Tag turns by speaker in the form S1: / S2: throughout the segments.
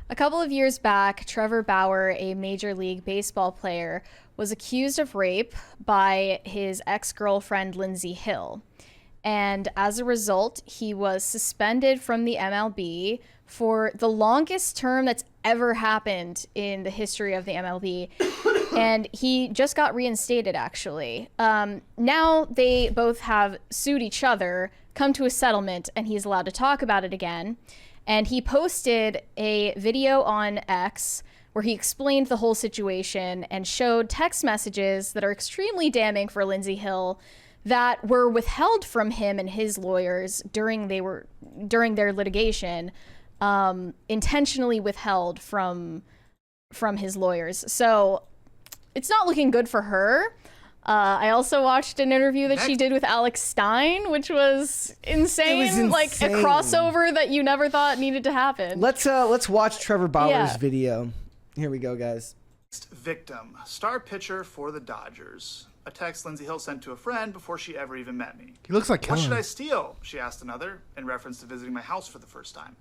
S1: A couple of years back, Trevor Bauer, a Major League Baseball player, was accused of rape by his ex girlfriend, Lindsay Hill. And as a result, he was suspended from the MLB for the longest term that's ever happened in the history of the MLB. And he just got reinstated, actually. Now they both have sued each other, come to a settlement, and he's allowed to talk about it again. And he posted a video on X where he explained the whole situation and showed text messages that are extremely damning for Lindsay Hill that were withheld from him and his lawyers during their litigation, intentionally withheld from his lawyers. So it's not looking good for her. I also watched an interview that she did with Alex Stein, which was insane. Like a crossover that you never thought needed to happen.
S2: Let's watch Trevor Bauer's video. Here we go, guys.
S3: Victim, star pitcher for the Dodgers. A text Lindsay Hill sent to a friend before she ever even met me.
S4: He looks like
S3: What should
S4: Kellen.
S3: I steal? She asked another, in reference to visiting my house for the first time.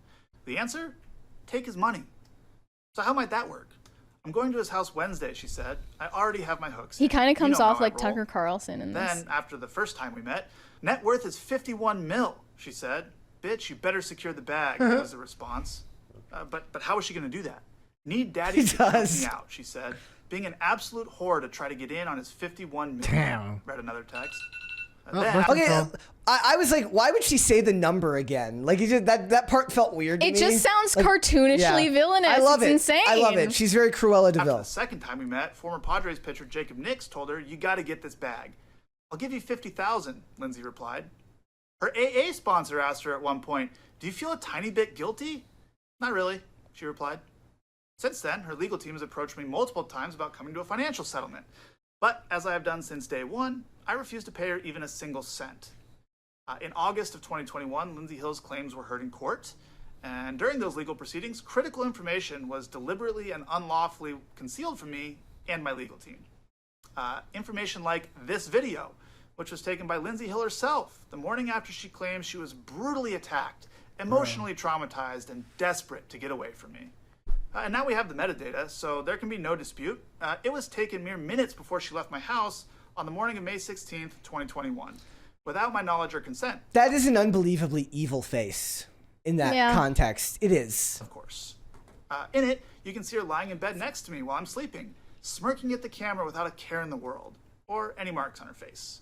S3: The answer? Take his money. So how might that work? I'm going to his house Wednesday, she said. I already have my hooks.
S1: He kind of comes off like
S3: roll.
S1: Tucker Carlson in this.
S3: Then, after the first time we met, net worth is 51 mil, she said. Bitch, you better secure the bag, was the response. But how is she going to do that? Need daddy to help me out, she said. Being an absolute whore to try to get in on his 51 mil.
S4: Damn.
S3: Read another text.
S2: Okay, I was like, why would she say the number again? Like, that part felt weird to me.
S1: It just sounds cartoonishly villainous.
S2: I love
S1: it's
S2: it.
S1: insane.
S2: I love it. She's very Cruella de
S3: After
S2: Vil.
S3: the second time we met, former Padres pitcher Jacob Nix told her, you got to get this bag. I'll give you 50,000, Lindsay replied. Her AA sponsor asked her at one point, do you feel a tiny bit guilty? Not really, she replied. Since then, her legal team has approached me multiple times about coming to a financial settlement. But as I have done since day one, I refuse to pay her even a single cent. In August of 2021, Lindsay Hill's claims were heard in court. And during those legal proceedings, critical information was deliberately and unlawfully concealed from me and my legal team. Information like this video, which was taken by Lindsay Hill herself the morning after she claims she was brutally attacked, emotionally traumatized, and desperate to get away from me. And now we have the metadata, so there can be no dispute. It was taken mere minutes before she left my house on the morning of May 16th, 2021, without my knowledge or consent.
S2: That is an unbelievably evil face in that context. It is.
S3: Of course. In it, you can see her lying in bed next to me while I'm sleeping, smirking at the camera without a care in the world, or any marks on her face.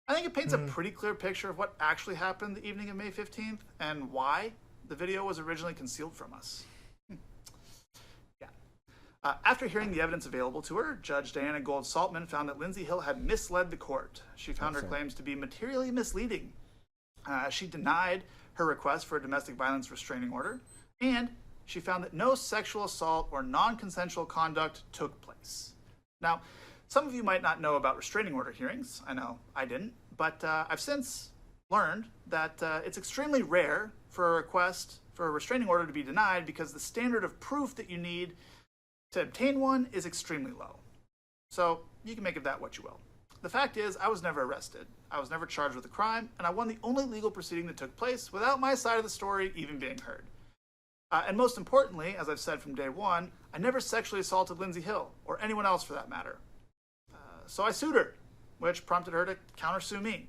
S3: I think it paints a pretty clear picture of what actually happened the evening of May 15th and why the video was originally concealed from us. After hearing the evidence available to her, Judge Diana Gold-Saltman found that Lindsay Hill had misled the court. She found her claims to be materially misleading. She denied her request for a domestic violence restraining order, and she found that no sexual assault or non-consensual conduct took place. Now, some of you might not know about restraining order hearings. I know I didn't, but I've since learned that it's extremely rare for a request for a restraining order to be denied because the standard of proof that you need to obtain one is extremely low. So you can make of that what you will. The fact is, I was never arrested. I was never charged with a crime, and I won the only legal proceeding that took place without my side of the story even being heard. And most importantly, as I've said from day one, I never sexually assaulted Lindsay Hill, or anyone else for that matter. So I sued her, which prompted her to countersue me.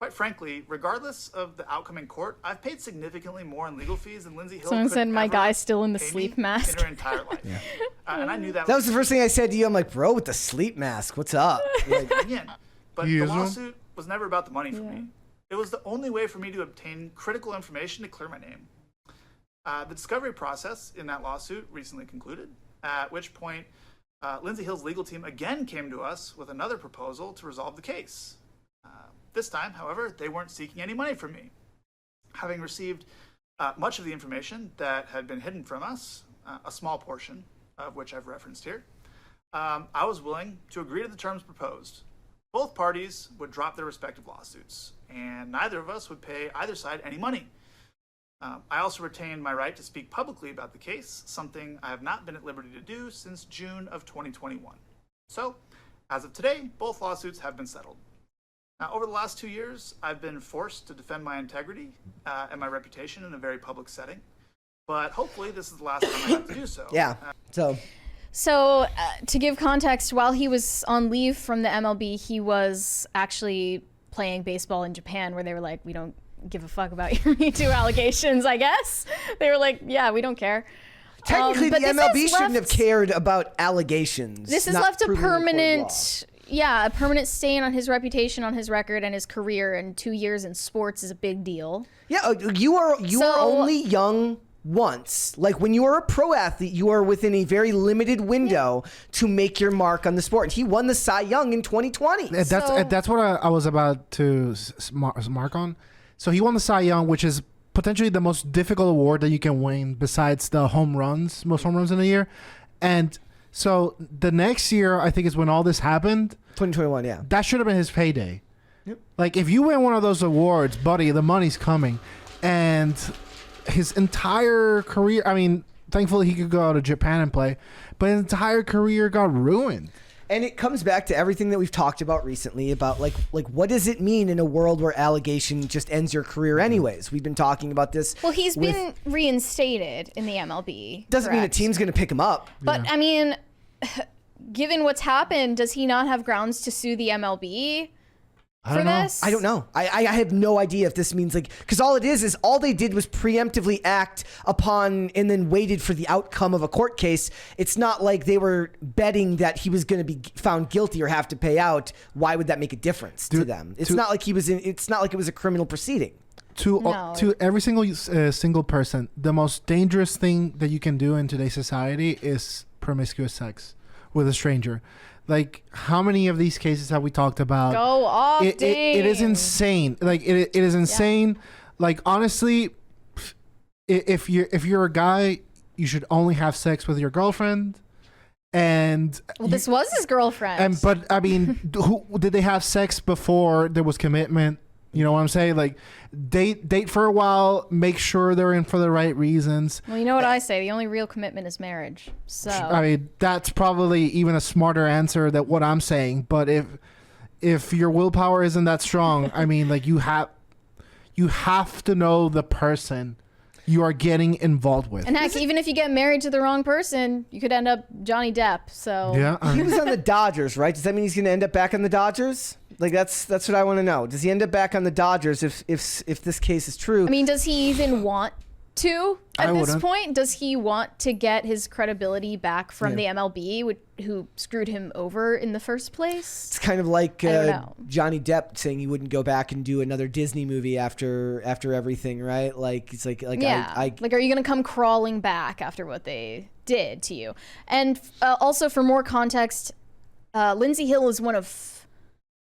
S3: Quite frankly, regardless of the outcome in court, I've paid significantly more in legal fees than Lindsay Hill
S1: Someone
S3: could
S1: said my
S3: ever
S1: guy's still in the
S3: pay me
S1: sleep mask.
S3: in her entire life. And I knew that
S2: That was the first thing I said to you. I'm like, bro, with the sleep mask, what's up? Like,
S3: again. But the lawsuit was never about the money for me. It was the only way for me to obtain critical information to clear my name. The discovery process in that lawsuit recently concluded, at which point Lindsay Hill's legal team again came to us with another proposal to resolve the case. This time, however, they weren't seeking any money from me. Having received much of the information that had been hidden from us, a small portion of which I've referenced here, I was willing to agree to the terms proposed. Both parties would drop their respective lawsuits, and neither of us would pay either side any money. I also retained my right to speak publicly about the case, something I have not been at liberty to do since June of 2021. So, as of today, both lawsuits have been settled. Now, over the last 2 years, I've been forced to defend my integrity and my reputation in a very public setting. but hopefully this is the last time I have to do so.
S2: Yeah.
S1: So, to give context, while he was on leave from the MLB, he was actually playing baseball in Japan, where they were like, we don't give a fuck about your MeToo allegations, I guess. They were like, yeah, we don't care.
S2: Technically, the MLB shouldn't have cared about allegations.
S1: This has left a permanent stain on his reputation, on his record, and his career, and 2 years in sports is a big deal.
S2: Yeah, you are only young once. Like, when you are a pro athlete, you are within a very limited window to make your mark on the sport. And he won the Cy Young in 2020.
S4: That's what I was about to mark on. So he won the Cy Young, which is potentially the most difficult award that you can win besides the most home runs in a year. And so the next year, I think, is when all this happened.
S2: 2021, yeah.
S4: That should have been his payday. Yep. Like, if you win one of those awards, buddy, the money's coming. And his entire career, I mean, thankfully he could go out to Japan and play, but his entire career got ruined.
S2: And it comes back to everything that we've talked about recently about like what does it mean in a world where allegation just ends your career anyways? We've been talking about this.
S1: Well, he's been reinstated in the MLB.
S2: Doesn't mean a team's going to pick him up.
S1: But I mean, given what's happened, does he not have grounds to sue the MLB for this?
S2: I don't know. I have no idea if this means because all it is all they did was preemptively act upon and then waited for the outcome of a court case. It's not like they were betting that he was going to be found guilty or have to pay out. Why would that make a difference to them? It's not like it's not like it was a criminal proceeding.
S4: To every single person, the most dangerous thing that you can do in today's society is promiscuous sex with a stranger. Like, how many of these cases have we talked about?
S1: Go off,
S4: it is insane. Like, it is insane. Yeah. Like, honestly, if you're a guy, you should only have sex with your girlfriend. And
S1: this was his girlfriend.
S4: But I mean, who did they have sex before there was commitment? You know what I'm saying? Like, date for a while, make sure they're in for the right reasons.
S1: Well, you know what I say? The only real commitment is marriage. So
S4: I mean, that's probably even a smarter answer than what I'm saying. But if your willpower isn't that strong, I mean, like, you have to know the person you are getting involved with.
S1: And heck, even if you get married to the wrong person, you could end up Johnny Depp. So
S4: yeah,
S2: he was on the Dodgers, right? Does that mean he's going to end up back on the Dodgers? Like, that's what I want to know. Does he end up back on the Dodgers if this case is true?
S1: I mean, does he even want to at this point? Does he want to get his credibility back from the MLB, who screwed him over in the first place?
S2: It's kind of like Johnny Depp saying he wouldn't go back and do another Disney movie after everything, right? Like, it's like
S1: yeah. Like, are you going to come crawling back after what they did to you? And also, for more context, Lindsey Hill is one of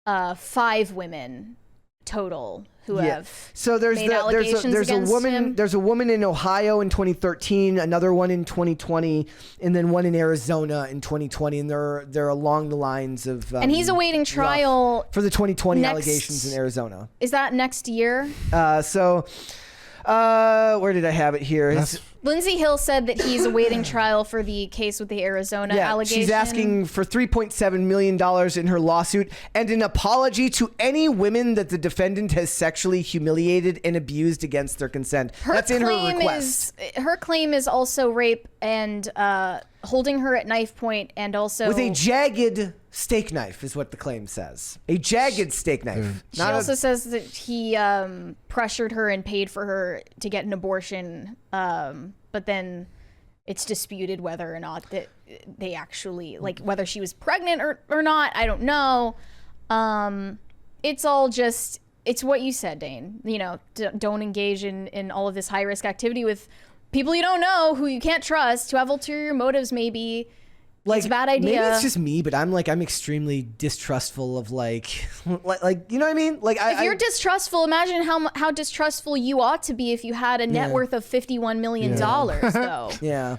S1: 5 women total who have made allegations against him.
S2: There's a woman in Ohio in 2013, another one in 2020, and then one in Arizona in 2020, and they're along the lines of.
S1: And he's awaiting trial
S2: for the 2020 allegations in Arizona.
S1: Is that next year?
S2: Where did I have it here?
S1: Lindsey Hill said that he's awaiting trial for the case with the Arizona allegation.
S2: She's asking for $3.7 million in her lawsuit and an apology to any women that the defendant has sexually humiliated and abused against their consent. That's in her request.
S1: Her claim is also rape and holding her at knife point, and also
S2: with a jagged steak knife is what the claim says. A jagged steak knife.
S1: She also says that he pressured her and paid for her to get an abortion, but then it's disputed whether or not that they actually, like, whether she was pregnant or not. I don't know. It's all just, it's what you said, Dane. You know, don't engage in all of this high risk activity with people you don't know, who you can't trust, who have ulterior motives maybe. Like, it's a bad idea.
S2: Maybe it's just me, but I'm extremely distrustful of like you know what I mean? Like,
S1: if you're distrustful, imagine how distrustful you ought to be if you had a net worth of $51 million, though.
S2: Yeah.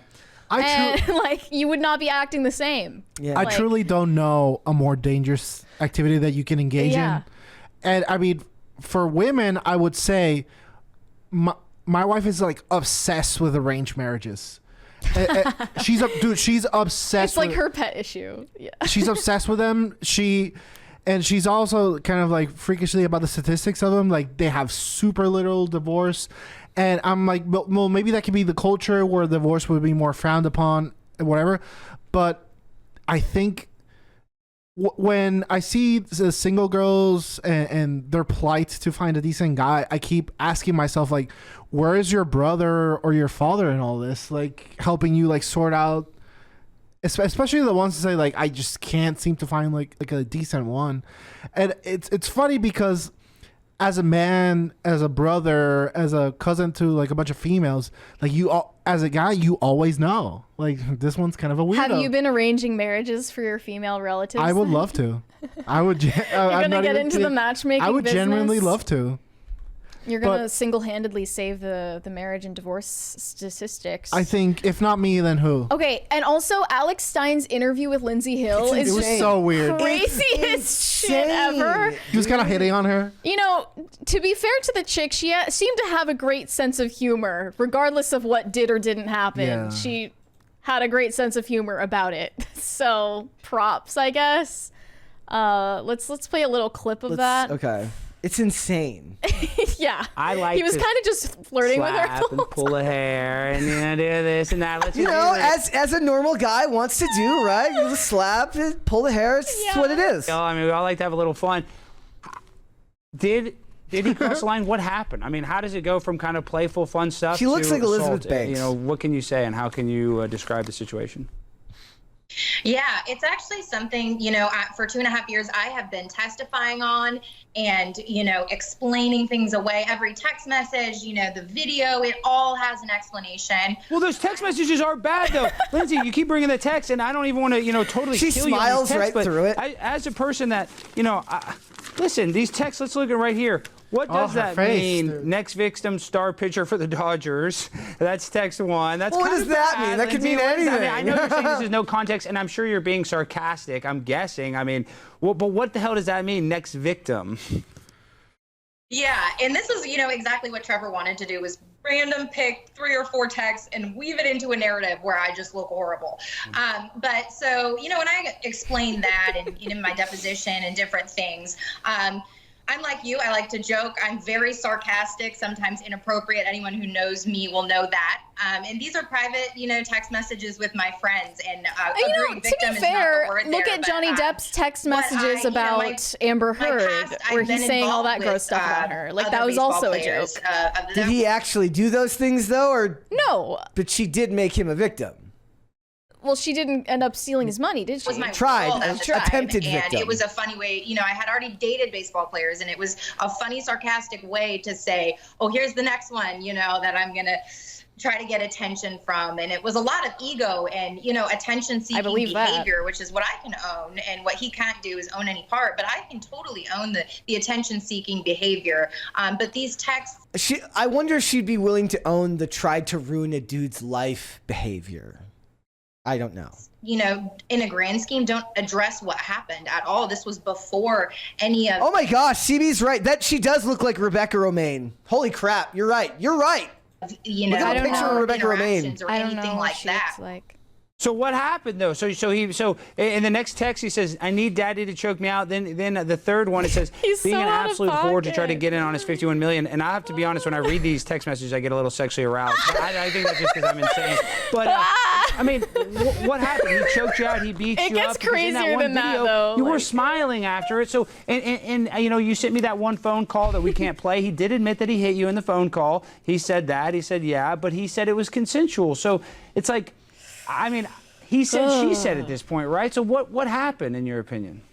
S1: You would not be acting the same.
S2: Yeah.
S4: I truly don't know a more dangerous activity that you can engage in. And I mean, for women, I would say my wife is like obsessed with arranged marriages. She's obsessed.
S1: It's like her pet issue. Yeah.
S4: She's obsessed with them. She's also kind of like freakishly about the statistics of them. Like, they have super little divorce. And I'm like, well, maybe that could be the culture where divorce would be more frowned upon, whatever. But I think when I see the single girls and their plight to find a decent guy, I keep asking myself, like, where is your brother or your father in all this? Like, helping you, like, sort out, especially the ones that say, like, I just can't seem to find, like a decent one. And it's funny because as a man, as a brother, as a cousin to, like, a bunch of females, like, as a guy, you always know, like, this one's kind of a weirdo.
S1: Have you been arranging marriages for your female relatives?
S4: I would love to. I would.
S1: You're gonna get into the matchmaking.
S4: I would
S1: business?
S4: genuinely love to.
S1: You're gonna single-handedly save the marriage and divorce statistics.
S4: I think if not me, then who?
S1: Okay, and also Alex Stein's interview with Lindsay Hill
S4: It was so weird.
S1: Craziest shit ever.
S4: He was kind of hitting on her.
S1: You know, to be fair to the chick, she seemed to have a great sense of humor, regardless of what did or didn't happen.
S4: Yeah.
S1: She had a great sense of humor about it. So props, I guess. Let's play a little clip of that.
S2: Okay. It's insane.
S1: Yeah.
S5: I like
S1: he was
S5: to
S1: kind of just flirting with her.
S5: slap and pull a hair and do this and that. Let's
S2: You
S5: just
S2: know,
S5: do this.
S2: as a normal guy wants to do, right? You just slap, pull the hair. It's
S1: Yeah.
S2: what it is.
S5: You know, I mean, we all like to have a little fun. Did he cross the line? What happened? I mean, how does it go from kind of playful, fun stuff
S2: She looks
S5: to
S2: like Elizabeth
S5: assault?
S2: Banks.
S5: You know, what can you say and how can you describe the situation?
S6: Yeah, it's actually something, for 2.5 years I have been testifying on and, explaining things away. Every text message, the video, it all has an explanation.
S5: Well, those text messages are bad, though. Lindsay, you keep bringing the text, and I don't even want to, totally
S2: She
S5: kill you on these
S2: smiles
S5: texts,
S2: right
S5: but
S2: through it.
S5: As a person that, listen, these texts, let's look at right here. What does
S4: her
S5: that
S4: face,
S5: mean?
S4: dude.
S5: Next victim, star pitcher for the Dodgers. That's text one. That's
S2: Well, what
S5: kind
S2: does
S5: of
S2: that
S5: bad,
S2: mean? That could
S5: Lindsay.
S2: mean
S5: What does that
S2: anything.
S5: I know you're saying this is no context, and I'm sure you're being sarcastic. I'm guessing. I mean, but what the hell does that mean? Next victim.
S6: Yeah, and this is, exactly what Trevor wanted to do was random pick 3 or 4 texts and weave it into a narrative where I just look horrible. But so, when I explained that and in my deposition and different things, I'm like you. I like to joke. I'm very sarcastic, sometimes inappropriate. Anyone who knows me will know that. And these are private, text messages with my friends. And
S1: to be fair, look at Johnny Depp's text messages about Amber Heard, where he's saying all that gross stuff about her. Like, that was also a joke.
S2: Did he actually do those things, though? Or
S1: No.
S2: But she did make him a victim.
S1: Well, she didn't end up stealing his money, did she?
S6: Was my
S2: Tried,
S6: role at the time,
S2: attempted
S6: and
S2: victim.
S6: it was a funny way. I had already dated baseball players, and it was a funny, sarcastic way to say, "Oh, here's the next one," that I'm gonna try to get attention from. And it was a lot of ego and attention-seeking behavior, which is what I can own, and what he can't do is own any part. But I can totally own the attention-seeking behavior. But these texts.
S2: I wonder if she'd be willing to own the tried to ruin a dude's life behavior. I don't know.
S6: In a grand scheme, don't address what happened at all. This was before any of.
S2: Oh my gosh, CB's right. That she does look like Rebecca Romaine. Holy crap, you're right. You're right.
S6: Look
S2: at the picture of Rebecca Romaine.
S6: Or
S1: I don't know
S6: anything
S1: what
S6: like
S1: she
S6: that.
S1: looks like.
S5: So what happened though? So in the next text he says, "I need Daddy to choke me out." Then the third one it says,
S1: He's
S5: "Being
S1: so
S5: an
S1: out of
S5: absolute whore to try to
S1: pocket.
S5: get in on his 51 million." And I have to be honest, when I read these text messages, I get a little sexually aroused. I think that's just because I'm insane. But I mean, what happened? He choked you out. He beat
S1: It
S5: you
S1: gets
S5: up. Because in
S1: crazier
S5: one
S1: than that,
S5: video,
S1: though,
S5: You were
S1: like-
S5: smiling after it. So and you sent me that one phone call that we can't play. He did admit that he hit you in the phone call. He said that. He said yeah, but he said it was consensual. So it's like, I mean. He said, she said at this point, right? So what happened, in your opinion?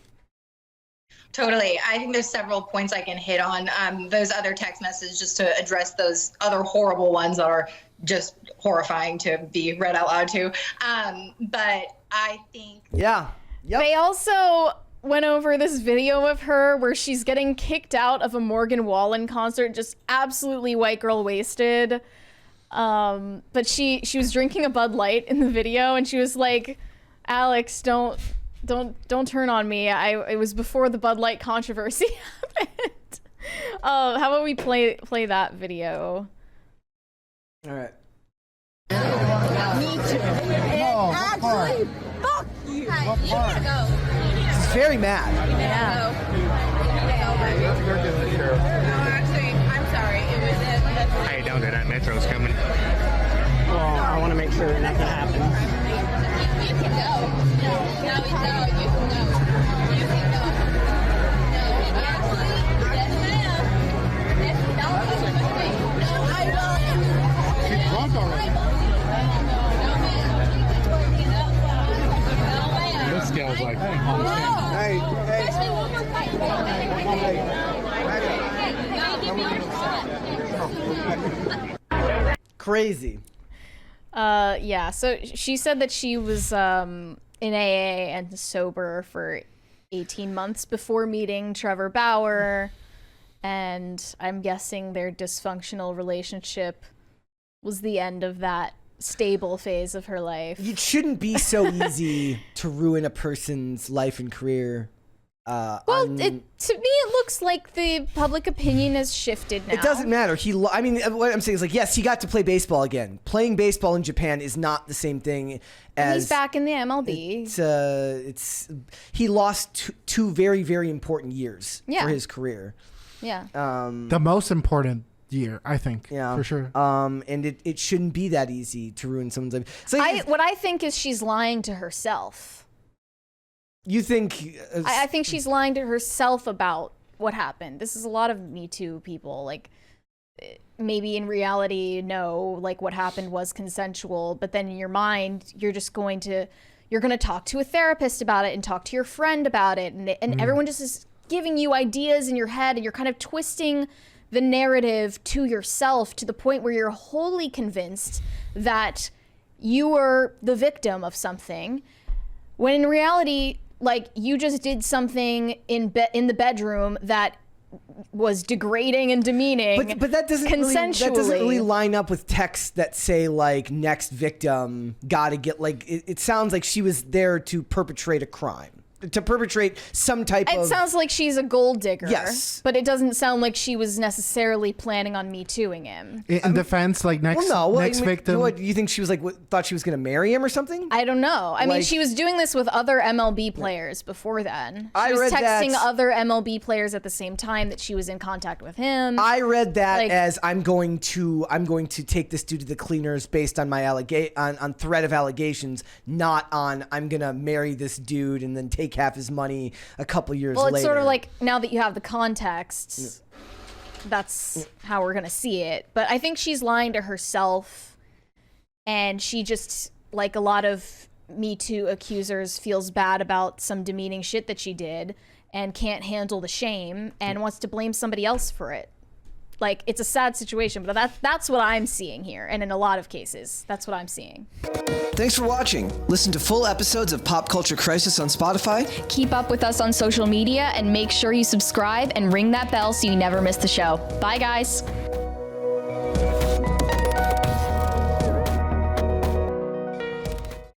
S6: Totally. I think there's several points I can hit on. Those other text messages, just to address those other horrible ones that are just horrifying to be read out loud to. But I think.
S2: Yeah. Yep.
S1: They also went over this video of her where she's getting kicked out of a Morgan Wallen concert, just absolutely white girl wasted. But she was drinking a Bud Light in the video, and she was like, "Alex, don't turn on me. It was before the Bud Light controversy happened." How about we play that video?
S2: All right.
S7: Actually, fuck you. You need to go.
S2: She's very mad.
S1: Yeah.
S7: No, actually, I'm sorry. It was
S8: Hey, don't do that. Metro's coming.
S9: Well, I want to make sure nothing happens.
S7: You can go. No, you can go. You can go. You can go. No, actually, yes, ma'am. If you don't come with me, no, I will.
S8: She's drunk already.
S7: No, ma'am. No, ma'am.
S8: This girl's like,
S7: No.
S8: hey,
S7: Especially one more fight.
S2: Crazy.
S1: Yeah, so she said that she was in AA and sober for 18 months before meeting Trevor Bauer, and I'm guessing their dysfunctional relationship was the end of that stable phase of her life.
S2: It shouldn't be so easy to ruin a person's life and career.
S1: Well, to me, it looks like the public opinion has shifted now.
S2: It doesn't matter. I mean, what I'm saying is like, yes, he got to play baseball again. Playing baseball in Japan is not the same thing as.
S1: And he's back in the MLB.
S2: He lost two very, very important years for his career.
S1: Yeah.
S4: The most important year, I think.
S2: Yeah,
S4: for sure.
S2: And it shouldn't be that easy to ruin someone's life. So
S1: What I think is she's lying to herself.
S2: You think?
S1: I think she's lying to herself about what happened. This is a lot of Me Too people. Like, maybe in reality, no, like what happened was consensual, but then in your mind, you're going to talk to a therapist about it and talk to your friend about it, and everyone just is giving you ideas in your head, and you're kind of twisting the narrative to yourself to the point where you're wholly convinced that you were the victim of something, when in reality, like, you just did something in the bedroom that was degrading and demeaning.
S2: But that doesn't really line up with texts that say like next victim gotta get like it sounds like she was there to perpetrate a crime. To perpetrate some type of...
S1: It sounds like she's a gold digger.
S2: Yes.
S1: But it doesn't sound like she was necessarily planning on Me Tooing him.
S4: In defense, like next victim...
S2: What, you think she was like, thought she was going to marry him or something?
S1: I don't know. I mean, she was doing this with other MLB players before then. She was texting other MLB players at the same time that she was in contact with him.
S2: I read that as I'm going to take this dude to the cleaners based on my on threat of allegations, not on I'm going to marry this dude and then take half his money a couple years later.
S1: Well, it's sort of like, now that you have the context, that's how we're gonna see it. But I think she's lying to herself, and she just, like a lot of Me Too accusers, feels bad about some demeaning shit that she did and can't handle the shame and wants to blame somebody else for it. Like, it's a sad situation, but that's what I'm seeing here. And in a lot of cases, that's what I'm seeing.
S10: Thanks for watching. Listen to full episodes of Pop Culture Crisis on Spotify.
S11: Keep up with us on social media and make sure you subscribe and ring that bell so you never miss the show. Bye, guys.